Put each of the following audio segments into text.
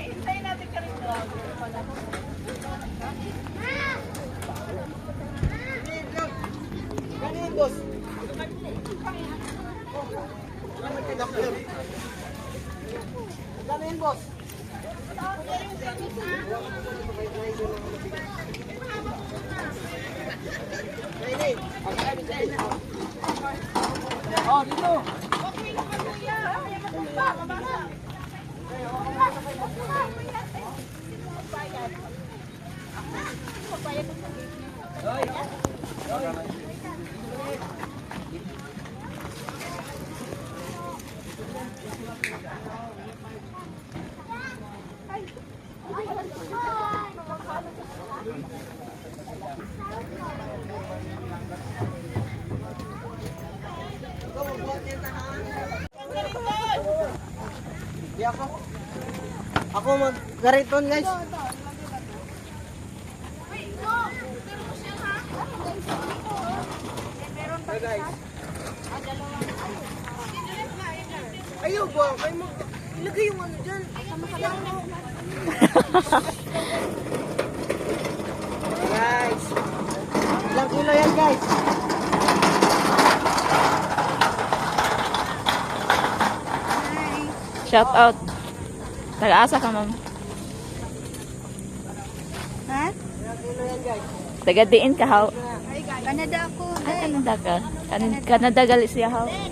Hintayin natin ka rin doon. Ganyan, boss. Ganyan, boss. Oh, dito. Di ako. Ako mag-gariton, guys. Hey, guys. Ayaw ba? Kayo ilagay yung ano dyan. Guys. Ilang kilo yan, guys? Shout out. Taga-asa ka, ma'am. Ha? Ilang kilo yan, guys? Taga-diin ka, haw. Canada ako. Ay, Canada ka. Canada gali siya, haw. Ay.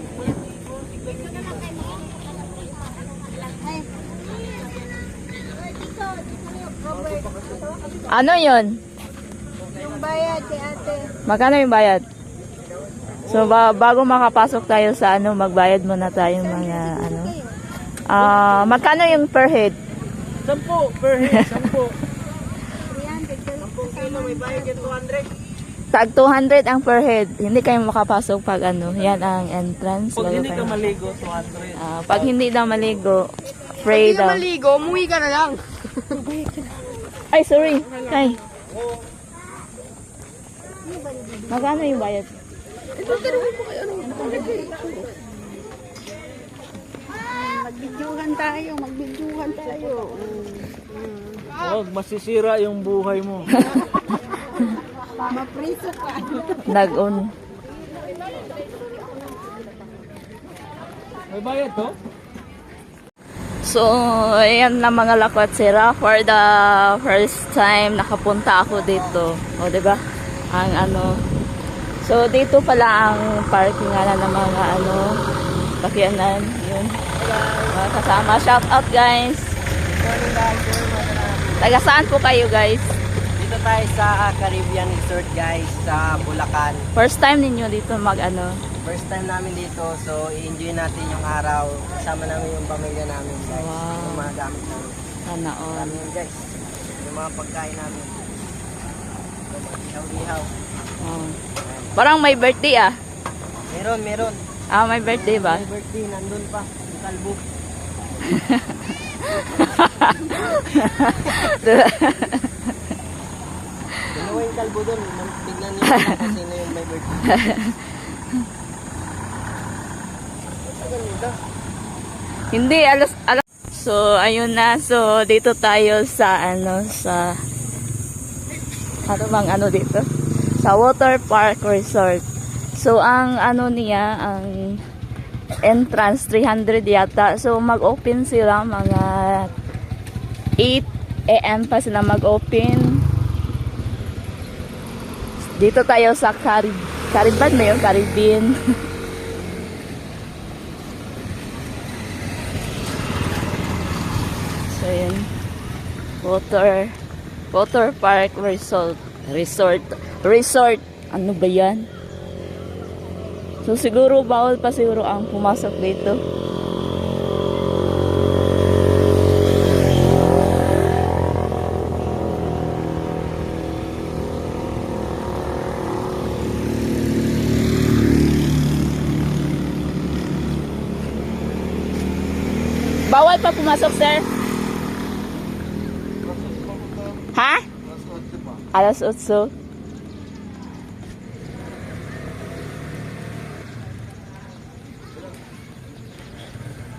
Ano yun? Yung bayad si ate. Magkano yung bayad? So, bago makapasok tayo sa ano, magbayad muna tayo mga ano. Magkano yung per head? 10 per head, 10. 300. 10 kilo, may bayad yan 200. Tag 200 ang per head. Hindi kayo makapasok pag ano. Yan ang entrance. Pag Bago hindi ka kayo- maligo, 200. Pag hindi daw maligo, free daw. maligo, umuwi ka na lang. Ay, sorry. Kay. Magkano yung bayad? Magbidyuhan tayo, magbidyuhan tayo. Huwag masisira yung buhay mo. Mapriso ka. Nag-on. May bayad to? So, ayan na mga lakwat sira. For the first time, nakapunta ako dito. O, diba? Ang ano. So, dito pala ang parking na ng mga ano, pakyanan. Yun. Mga kasama. Shout out, guys. Taga saan po kayo, guys? Dito tayo sa Caribbean Resort, guys, sa Bulacan. First time ninyo dito mag ano. First time namin dito, so i-enjoy natin yung araw. Kasama namin yung pamilya namin, guys. Wow. Yung mga gamit namin. Sana all. Ano yun, guys? Yung mga pagkain namin. Yung mga ihaw-ihaw. Oh. Parang may birthday ah. Meron. May birthday ba? May birthday, nandun pa. Yung kalbo. Dalawa yung kalbo dun. Tignan nyo kung sino yung may birthday. Hindi, alas. So, ayun na. So, dito tayo sa ano, sa ano bang ano dito? Sa Water Park Resort. So, ang ano niya, ang entrance 300 yata. So, mag-open sila mga 8 AM pa sila mag-open. Dito tayo sa Caribbean na yun, Caribbean. So, yun. Water Park Resort. Ano ba yan? So, siguro bawal pa siguro ang pumasok dito. Bawal pa pumasok, sir? Ha? Alas 8.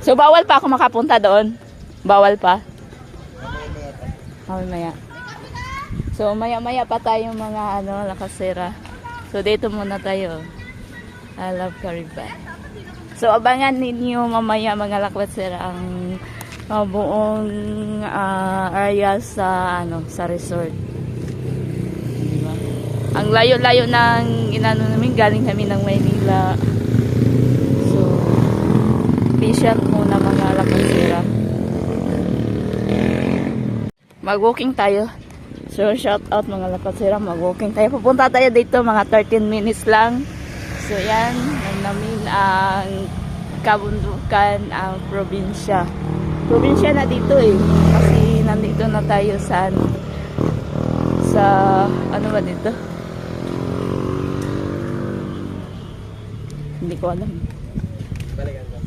So, bawal pa ako makapunta doon? Bawal pa? Maya. So, maya-maya pa tayo mga lakasera. So, dito muna tayo. I love Caribbean. So, abangan ninyo mamaya mga lakasera ang buong area sa resort. Diba? Ang layo-layo ng namin, galing kami ng Maynila. So, patient muna mga lakasera. Mag-walking tayo. So, shout out mga lakasera. Mag-walking tayo. Pupunta tayo dito mga 13 minutes lang. So, yan. Namin ang kabundukan ang probinsya. Probinsya na dito eh. Kasi nandito na tayo sa ano ba dito? Hindi ko alam. Balikan ko.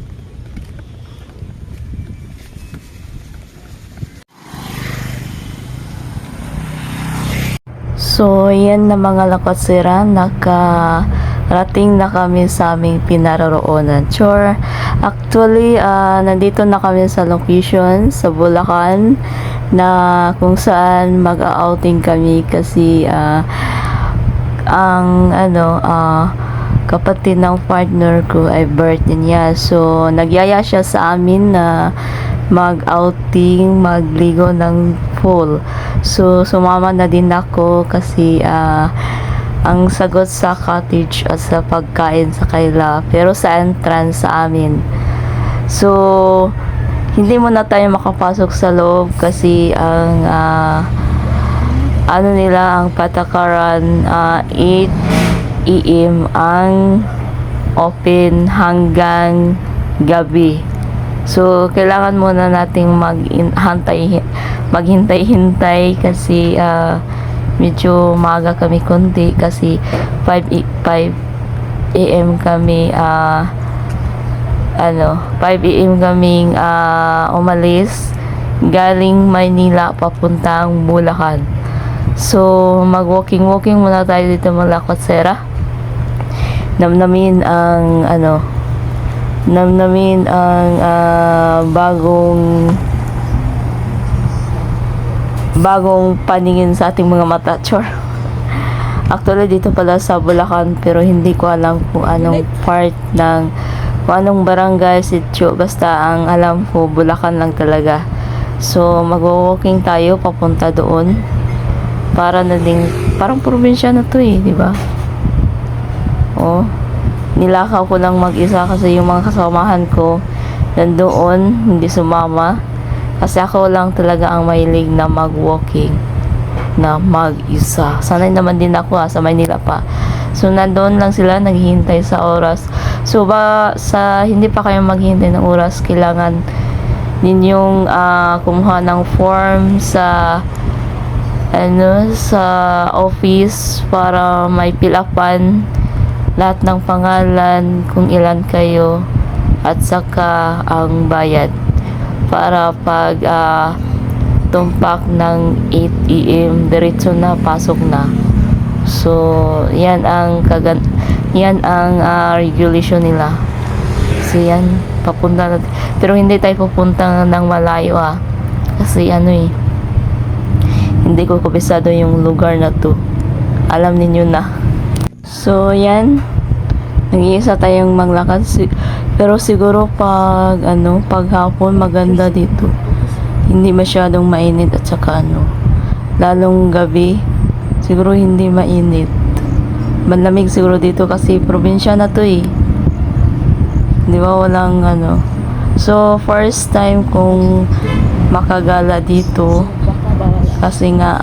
So, yan na mga lakasera, nakarating na kami sa aming pinaroroonan. Sure, actually, nandito na kami sa location, sa Bulacan, na kung saan mag-outing kami kasi kapatid ng partner ko ay birthday niya. So, nagyaya siya sa amin na mag-outing, magligo ng pool. So, sumama na din ako kasi ang sagot sa cottage at sa pagkain sa kaila. Pero sa entrance sa amin. So, hindi muna tayo makapasok sa loob kasi ang ang patakaran 8 AM ang open hanggang gabi. So, kailangan muna nating maghintay-hintay kasi medyo maaga kami konti kasi 5 AM kami 5 AM kaming umalis galing Maynila papuntang Bulacan. So, mag-walking muna tayo dito mga lakasera. Namnamin ang bagong paningin sa ating mga mata. Chor. Actually, dito pala sa Bulacan, pero hindi ko alam kung anong part kung anong barangay, sitio. Basta ang alam ko, Bulacan lang talaga. So, mag-walking tayo papunta doon. Parang probinsya na to eh, di ba? Oh, nilakaw ko lang mag-isa kasi yung mga kasamahan ko nandoon, hindi sumama. Kasi ako lang talaga ang mahilig na mag-walking na mag-isa. Sanay naman din ako sa Maynila pa. So, nandoon lang sila naghihintay sa oras. So, hindi pa kayo maghihintay ng oras, kailangan ninyong kumuha ng form sa office para may pilapan lahat ng pangalan, kung ilan kayo, at saka ang bayad. Para pag tumpak ng 8 AM, diretso na, pasok na. So, yan ang regulation nila. So, yan, papunta na. Pero hindi tayo pupunta ng malayo kasi hindi ko kabisado yung lugar na to. Alam ninyo na. So, yan. Nag-iisa tayong maglakad. Pero siguro pag hapon maganda dito. Hindi masyadong mainit at saka lalong gabi siguro hindi mainit. Malamig siguro dito kasi probinsya na to eh. Di ba walang So, first time kong makagala dito. Kasi nga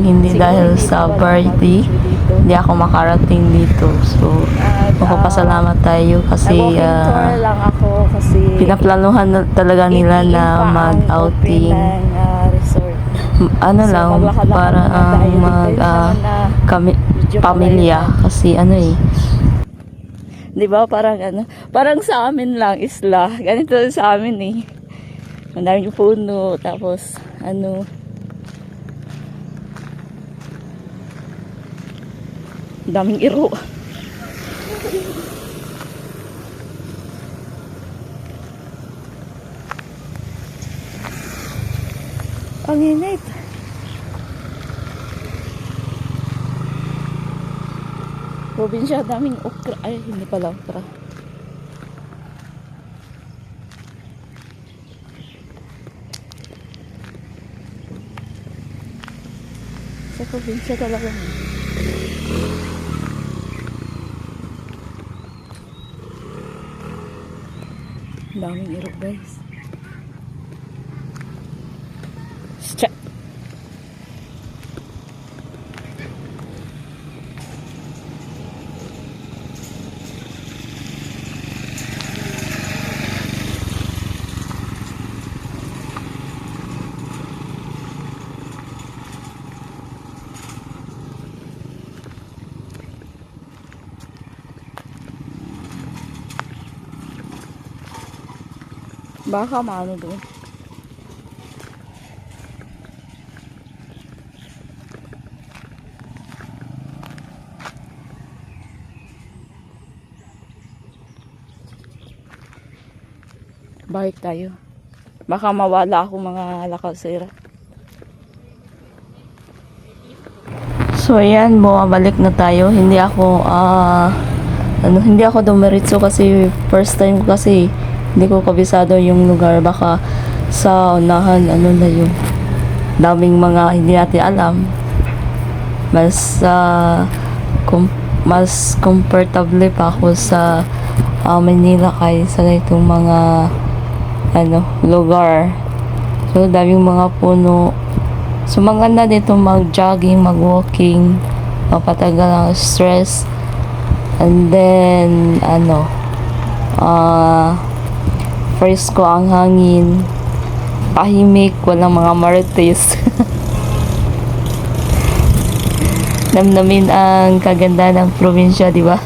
hindi dahil sa birthday hindi ako makarating dito. So magpapasalamat tayo kasi pinaplanuhan talaga nila na mag-outing para pamilya kasi di ba parang sa amin lang isla ganito sa amin eh. Ang daming puno, tapos daming iro. Ang init. Probinsya, daming okra. Ay, hindi pala okra. Sa probinsya talaga. Daming irog, guys. Check. Baka maano doon. Balik tayo. Baka mawala ako mga lakasira. So ayan, bumabalik na tayo. Hindi ako dumiretso kasi first time ko kasi hindi ko kabisado yung lugar. Baka sa unahan, na yun. Daming mga hindi natin alam. Mas comfortable pa ako sa Manila kaysa itong mga lugar. So, daming mga puno. So, maganda dito mag-jogging, mag-walking, mapatagal ang stress. And then, fresco ang hangin, tahimik, walang mga marites. Namnamin ang kaganda ng probinsya, di ba?